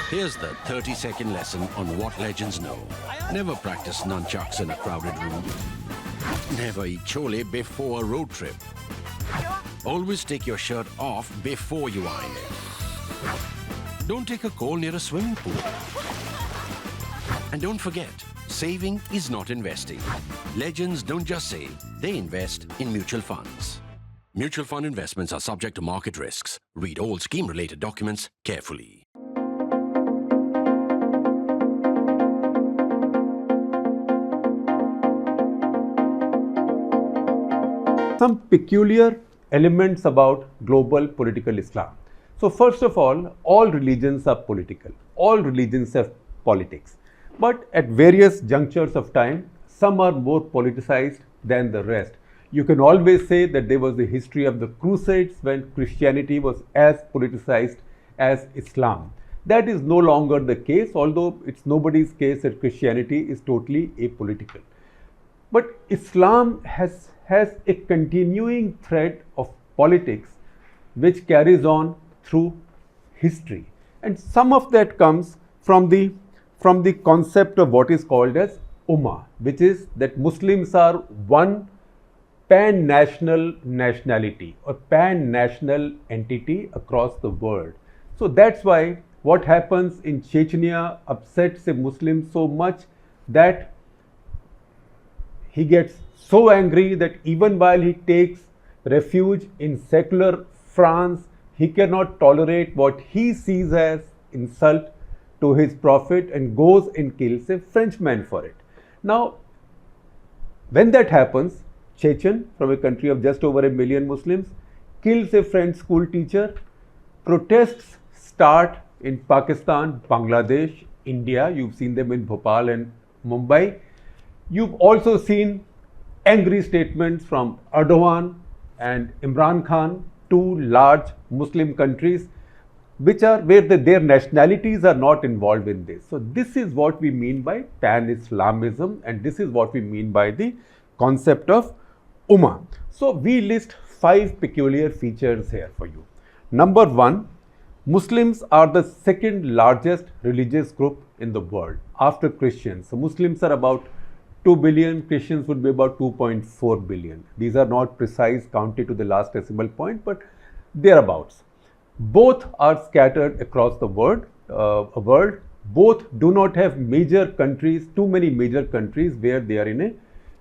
Here's the 30-second lesson on what legends know. Never practice nunchucks in a crowded room. Never eat chole before a road trip. Always take your shirt off before you iron it. Don't take a call near a swimming pool. And don't forget, saving is not investing. Legends don't just save, they invest in mutual funds. Mutual fund investments are subject to market risks. Read all scheme-related documents carefully. Some peculiar elements about global political Islam. So first of all religions are political. All religions have politics. But at various junctures of time, some are more politicized than the rest. You can always say that there was a history of the Crusades when Christianity was as politicized as Islam. That is no longer the case, although it's nobody's case that Christianity is totally apolitical. But Islam has a continuing thread of politics which carries on through history. And some of that comes from the concept of what is called as Ummah, which is that Muslims are one pan-national nationality or pan-national entity across the world. So that's why what happens in Chechnya upsets a Muslim so much that he gets so angry that even while he takes refuge in secular France, he cannot tolerate what he sees as insult to his prophet and goes and kills a Frenchman for it. Now, when that happens, Chechen, from a country of just over 1 million Muslims, kills a French school teacher. Protests start in Pakistan, Bangladesh, India. You've seen them in Bhopal and Mumbai. You've also seen angry statements from Erdogan and Imran Khan, two large Muslim countries, where their nationalities are not involved in this. So this is what we mean by pan-Islamism, and this is what we mean by the concept of Ummah. So we list 5 peculiar features here for you. Number 1, Muslims are the second largest religious group in the world after Christians. So Muslims are about 2 billion, Christians would be about 2.4 billion. These are not precise, counted to the last decimal point, but thereabouts. Both are scattered across the world. Both do not have major countries, too many major countries where they are in a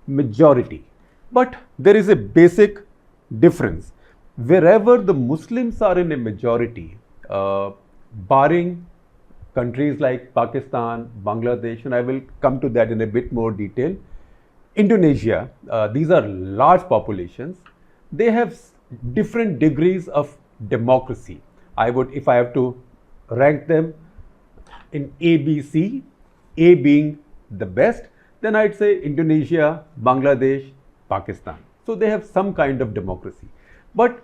majority. But there is a basic difference. Wherever the Muslims are in a majority, barring countries like Pakistan, Bangladesh, and I will come to that in a bit more detail. Indonesia, these are large populations. They have different degrees of democracy. If I have to rank them in A, B, C, A being the best, then I'd say Indonesia, Bangladesh, Pakistan. So they have some kind of democracy. But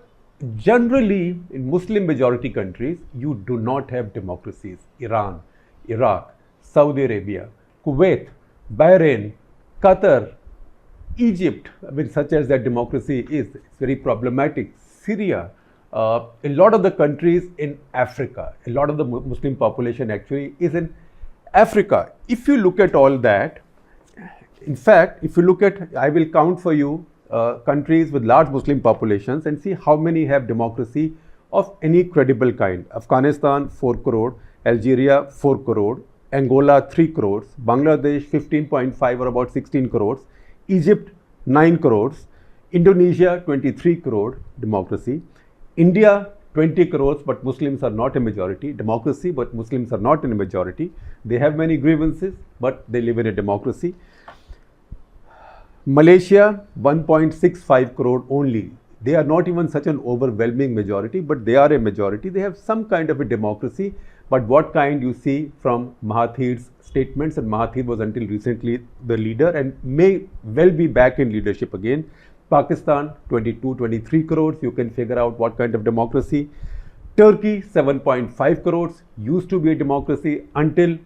generally, in Muslim majority countries, you do not have democracies. Iran, Iraq, Saudi Arabia, Kuwait, Bahrain, Qatar, Egypt, such as that democracy is, it's very problematic. Syria, a lot of the countries in Africa, a lot of the Muslim population actually is in Africa. If you look at all that, in fact, if you look at, I will count for you countries with large Muslim populations and see how many have democracy of any credible kind. Afghanistan 4 crore, Algeria 4 crore, Angola 3 crores, Bangladesh 15.5 or about 16 crores, Egypt 9 crores, Indonesia 23 crore democracy, India 20 crores, but Muslims are not a majority. Democracy, but Muslims are not in a majority. They have many grievances, but they live in a democracy. Malaysia 1.65 crore only. They are not even such an overwhelming majority, but they are a majority. They have some kind of a democracy, but what kind you see from Mahathir's statements, and Mahathir was until recently the leader and may well be back in leadership again. Pakistan 23 crores, you can figure out what kind of democracy. Turkey 7.5 crores, used to be a democracy until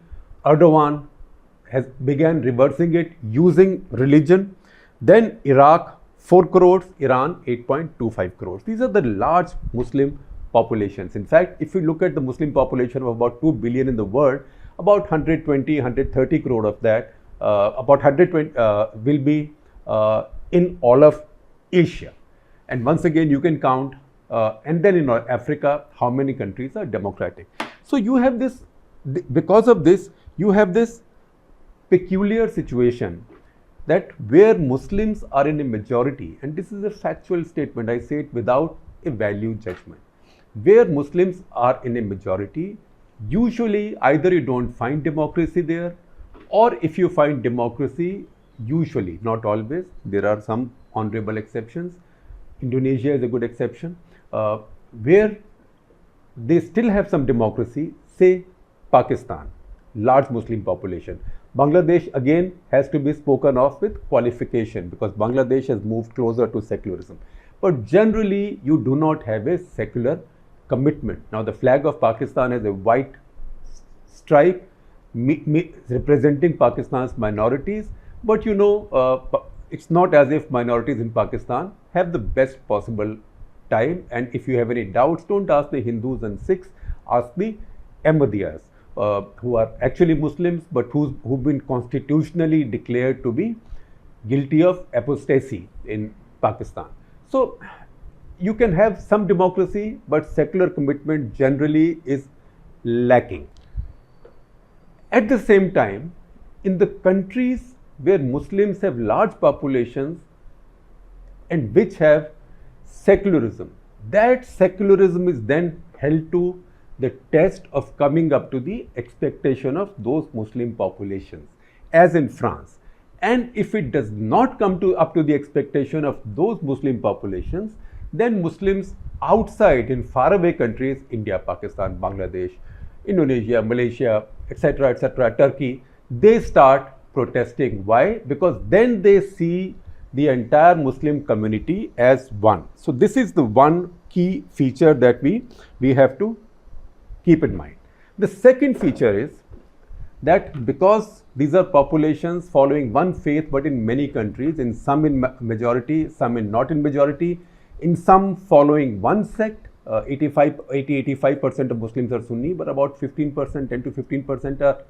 Erdogan began reversing it using religion. Then Iraq 4 crores, Iran 8.25 crores. These are the large Muslim populations. In fact, if you look at the Muslim population of about 2 billion in the world, about 120, 130 crore of that, about 120 will be in all of Asia. And once again, you can count, and then in Africa, how many countries are democratic. So you have this, because of this, you have this peculiar situation that where Muslims are in a majority, and this is a factual statement, I say it without a value judgment. Where Muslims are in a majority, usually either you don't find democracy there, or if you find democracy, usually, not always, there are some honorable exceptions. Indonesia is a good exception, where they still have some democracy, say Pakistan, large Muslim population. Bangladesh again has to be spoken of with qualification because Bangladesh has moved closer to secularism. But generally, you do not have a secular commitment. Now, the flag of Pakistan has a white stripe representing Pakistan's minorities, but you know, it's not as if minorities in Pakistan have the best possible time. And if you have any doubts, don't ask the Hindus and Sikhs, ask the Ahmadiyas, who are actually Muslims, but who've been constitutionally declared to be guilty of apostasy in Pakistan. So you can have some democracy, but secular commitment generally is lacking. At the same time, in the countries where Muslims have large populations and which have secularism, that secularism is then held to the test of coming up to the expectation of those Muslim populations, as in France. And if it does not come up to the expectation of those Muslim populations, then Muslims outside in faraway countries, India, Pakistan, Bangladesh, Indonesia, Malaysia, etc., Turkey, they start protesting. Why? Because then they see the entire Muslim community as one. So this is the one key feature that we have to keep in mind. The second feature is that because these are populations following one faith, but in many countries, in some in majority, some in not in majority, in some following one sect, 85% of Muslims are Sunni, but about 15%, 10 to 15% are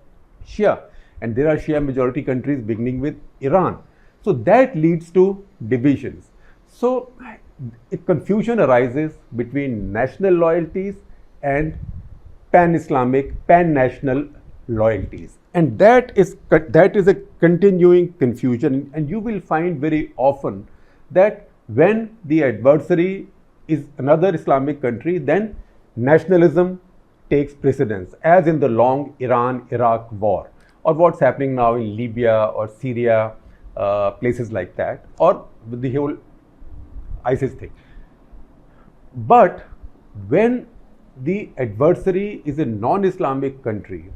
Shia. And there are Shia majority countries beginning with Iran. So that leads to divisions. So a confusion arises between national loyalties and pan-Islamic, pan-national loyalties. And that is a continuing confusion. And you will find very often that when the adversary is another Islamic country, then nationalism takes precedence, as in the long Iran-Iraq war, or what's happening now in Libya or Syria, places like that, or with the whole ISIS thing. But when the adversary is a non-Islamic country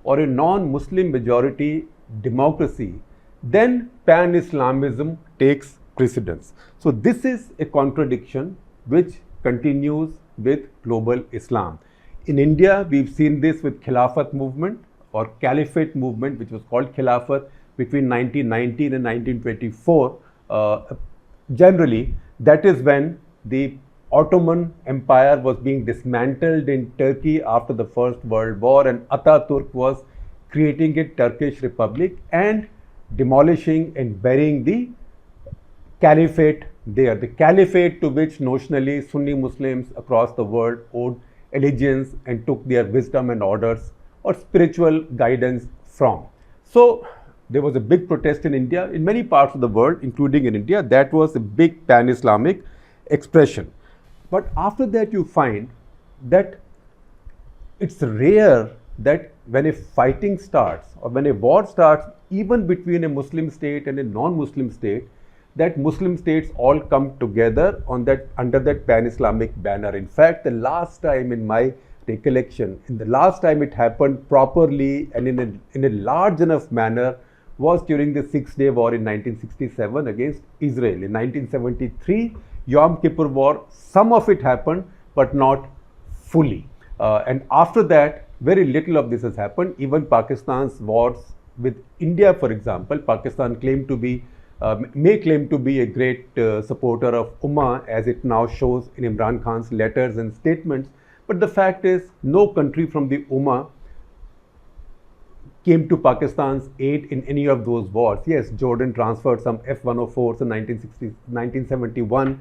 or a non-Muslim majority democracy, then pan-Islamism takes precedence. So this is a contradiction which continues with global Islam. In India, we've seen this with Khilafat movement or Caliphate movement, which was called Khilafat between 1919 and 1924. Generally, that is when the Ottoman Empire was being dismantled in Turkey after the First World War, and Ataturk was creating a Turkish Republic and demolishing and burying the Caliphate there. The Caliphate to which notionally Sunni Muslims across the world owed allegiance and took their wisdom and orders or spiritual guidance from. So there was a big protest in India, in many parts of the world, including in India. That was a big pan-Islamic expression. But after that, you find that it's rare that when a fighting starts or when a war starts, even between a Muslim state and a non-Muslim state, that Muslim states all come together on that, under that pan-Islamic banner. In fact, the last time in my recollection, the last time it happened properly and in a large enough manner was during the Six-Day War in 1967 against Israel. In 1973, Yom Kippur War, some of it happened, but not fully. And after that, very little of this has happened. Even Pakistan's wars with India, for example, Pakistan claimed to be may claim to be a great supporter of Ummah, as it now shows in Imran Khan's letters and statements. But the fact is, no country from the Ummah came to Pakistan's aid in any of those wars. Yes, Jordan transferred some F-104s in 1971.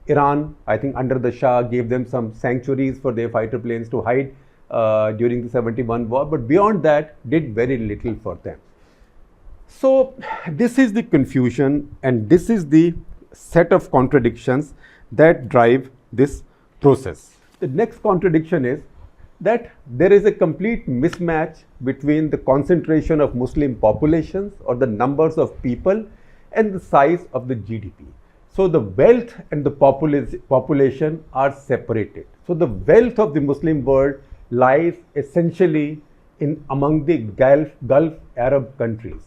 Iran, I think under the Shah, gave them some sanctuaries for their fighter planes to hide during the 71 war. But beyond that, did very little for them. So this is the confusion, and this is the set of contradictions that drive this process. The next contradiction is that there is a complete mismatch between the concentration of Muslim populations, or the numbers of people, and the size of the GDP. So the wealth and the population are separated. So the wealth of the Muslim world lies essentially among the Gulf Arab countries.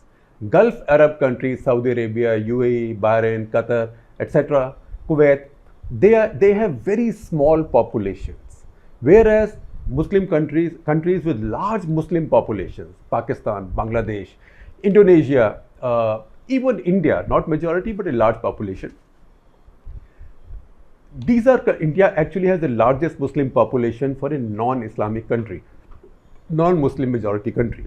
Gulf Arab countries, Saudi Arabia, UAE, Bahrain, Qatar, etc., Kuwait, they have very small populations, whereas Muslim countries with large Muslim populations, Pakistan, Bangladesh, Indonesia, even India, not majority but a large population. India actually has the largest Muslim population for a non-Islamic country, non-Muslim majority country.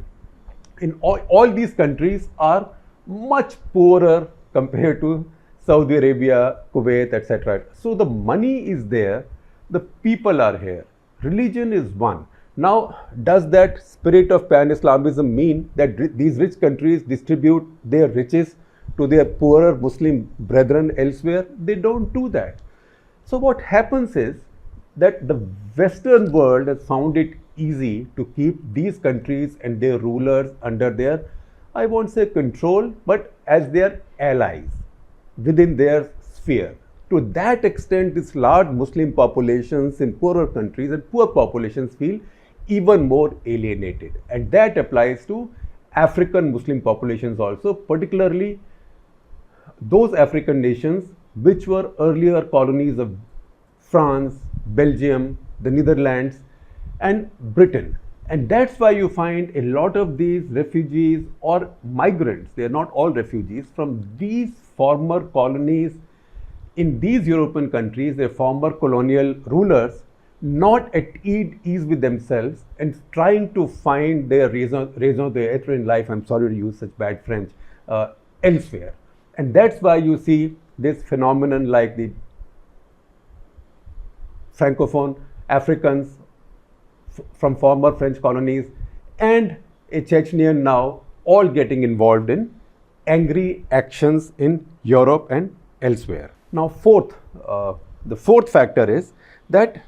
In all these countries are much poorer compared to Saudi Arabia, Kuwait, etc. So the money is there, the people are here. Religion is one. Now, does that spirit of pan-Islamism mean that these rich countries distribute their riches to their poorer Muslim brethren elsewhere? They don't do that. So what happens is that the Western world has found it easy to keep these countries and their rulers under their, I won't say control, but as their allies within their sphere. To that extent, these large Muslim populations in poorer countries and poor populations feel even more alienated. And that applies to African Muslim populations also, particularly those African nations which were earlier colonies of France, Belgium, the Netherlands, and Britain. And that's why you find a lot of these refugees or migrants, they are not all refugees, from these former colonies in these European countries, their former colonial rulers, not at ease with themselves and trying to find their raison d'etre in life, I'm sorry to use such bad French, elsewhere. And that's why you see this phenomenon like the Francophone Africans from former French colonies and a Chechnyan now all getting involved in angry actions in Europe and elsewhere. Now, the fourth factor is that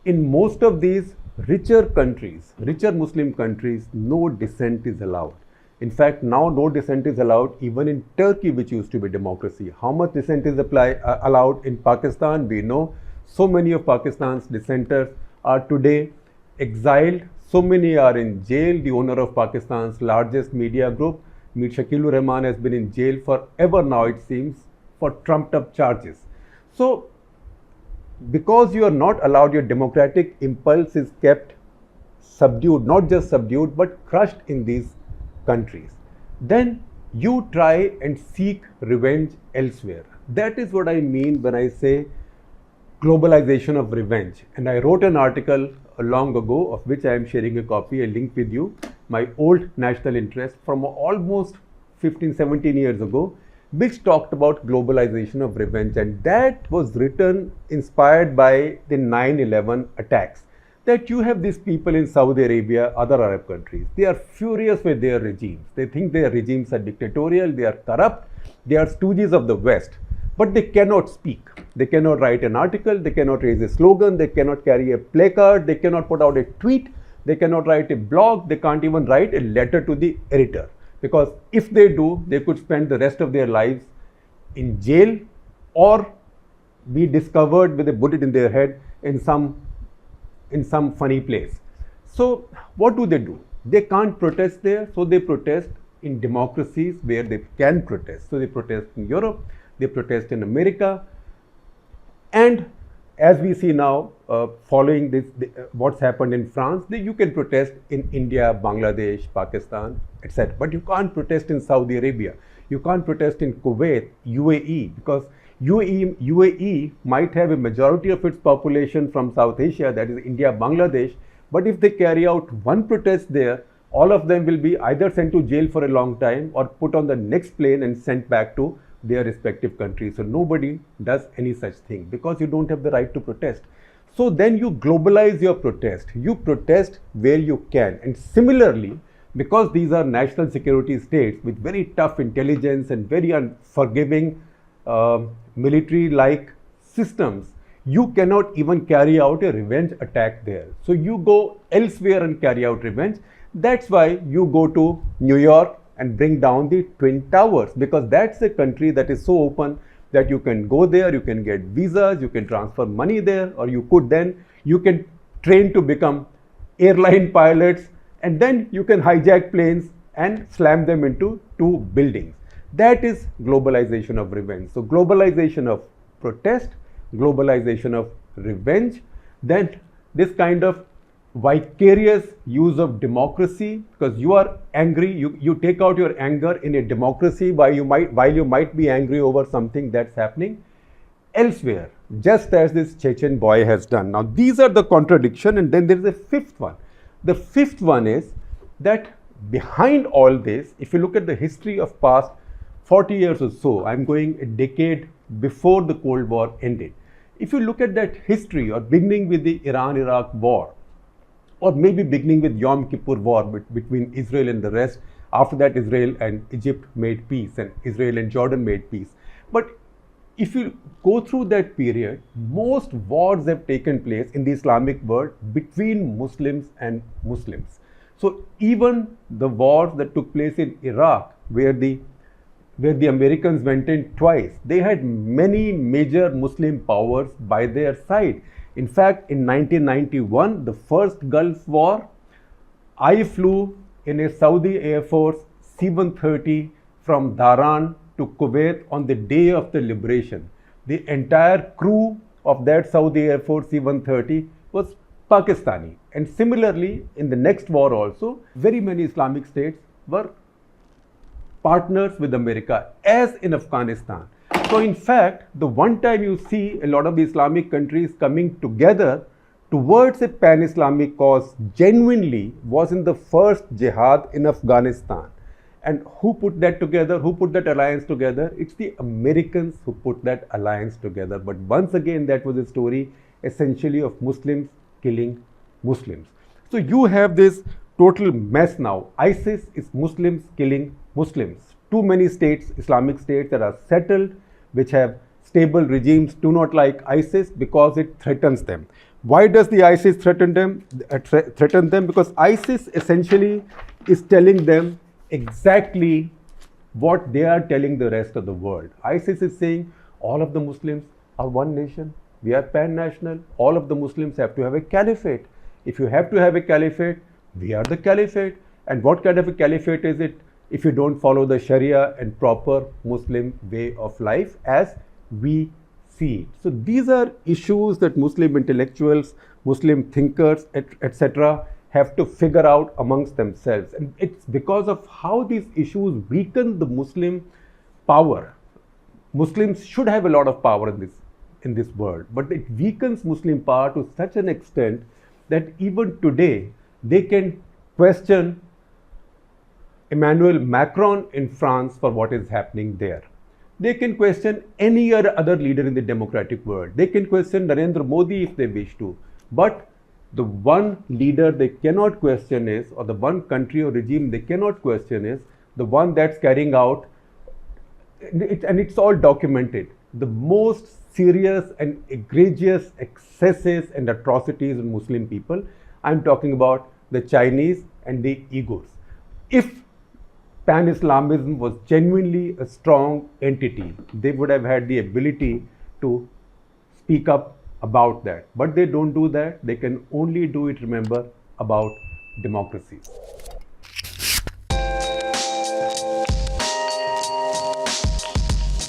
in most of these richer countries, richer Muslim countries, no dissent is allowed. In fact, now no dissent is allowed even in Turkey, which used to be democracy. How much dissent is allowed in Pakistan? We know so many of Pakistan's dissenters are today exiled. So many are in jail. The owner of Pakistan's largest media group, Mir Shakilur Rahman, has been in jail forever now, it seems, for trumped up charges. So, because you are not allowed, your democratic impulse is kept subdued, not just subdued, but crushed in these countries. Then you try and seek revenge elsewhere. That is what I mean when I say globalization of revenge. And I wrote an article long ago, of which I am sharing a copy, a link with you, my old national interest from almost 15-17 years ago, which talked about globalization of revenge, and that was written inspired by the 9/11 attacks. That you have these people in Saudi Arabia, other Arab countries, they are furious with their regimes. They think their regimes are dictatorial, they are corrupt, they are stooges of the West, but they cannot speak. They cannot write an article, they cannot raise a slogan, they cannot carry a placard, they cannot put out a tweet, they cannot write a blog, they can't even write a letter to the editor. Because if they do, they could spend the rest of their lives in jail or be discovered with a bullet in their head in some funny place. So what do? They can't protest there, so they protest in democracies where they can protest. So they protest in Europe, they protest in America, and as we see now, following this, what's happened in France, you can protest in India, Bangladesh, Pakistan, etc. But you can't protest in Saudi Arabia. You can't protest in Kuwait, UAE, because UAE might have a majority of its population from South Asia, that is India, Bangladesh. But if they carry out one protest there, all of them will be either sent to jail for a long time or put on the next plane and sent back to their respective countries. So nobody does any such thing because you don't have the right to protest. So then you globalize your protest. You protest where you can. And similarly, because these are national security states with very tough intelligence and very unforgiving military-like systems, you cannot even carry out a revenge attack there. So you go elsewhere and carry out revenge. That's why you go to New York and bring down the Twin Towers, because that's a country that is so open that you can go there, you can get visas, you can transfer money there, or you can train to become airline pilots, and then you can hijack planes and slam them into two buildings. That is globalization of revenge. So globalization of protest, globalization of revenge, then this kind of vicarious use of democracy, because you are angry, you take out your anger in a democracy while you might be angry over something that's happening elsewhere, just as this Chechen boy has done. Now these are the contradiction, and then there is a fifth one. The fifth one is that behind all this, if you look at the history of past 40 years or so, I'm going a decade before the Cold War ended. If you look at that history, or beginning with the Iran-Iraq war, or maybe beginning with Yom Kippur war between Israel and the rest. After that, Israel and Egypt made peace, and Israel and Jordan made peace. But if you go through that period, most wars have taken place in the Islamic world between Muslims and Muslims. So even the wars that took place in Iraq, where the Americans went in twice, they had many major Muslim powers by their side. In fact, in 1991, the first Gulf War, I flew in a Saudi Air Force C-130 from Dhahran to Kuwait on the day of the liberation. The entire crew of that Saudi Air Force C-130 was Pakistani. And similarly, in the next war also, very many Islamic states were partners with America, as in Afghanistan. So in fact, the one time you see a lot of the Islamic countries coming together towards a pan-Islamic cause genuinely was in the first jihad in Afghanistan. And who put that together? Who put that alliance together? It's the Americans who put that alliance together. But once again, that was a story essentially of Muslims killing Muslims. So you have this total mess now. ISIS is Muslims killing Muslims. Too many states, Islamic states that are settled, which have stable regimes, do not like ISIS because it threatens them. Why does the ISIS threaten them? Because ISIS essentially is telling them exactly what they are telling the rest of the world. ISIS is saying all of the Muslims are one nation. We are pan-national. All of the Muslims have to have a caliphate. If you have to have a caliphate, we are the caliphate. And what kind of a caliphate is it if you don't follow the Sharia and proper Muslim way of life as we see it? So these are issues that Muslim intellectuals, Muslim thinkers, etc. have to figure out amongst themselves. And it's because of how these issues weaken the Muslim power. Muslims should have a lot of power in this world, but it weakens Muslim power to such an extent that even today they can question Emmanuel Macron in France for what is happening there. They can question any other leader in the democratic world. They can question Narendra Modi if they wish to. But the one leader they cannot question is, or the one country or regime they cannot question is, the one that's carrying out, and it's all documented, the most serious and egregious excesses and atrocities on Muslim people. I'm talking about the Chinese and the Uyghurs. If pan-Islamism was genuinely a strong entity, they would have had the ability to speak up about that. But they don't do that. They can only do it, remember, about democracies.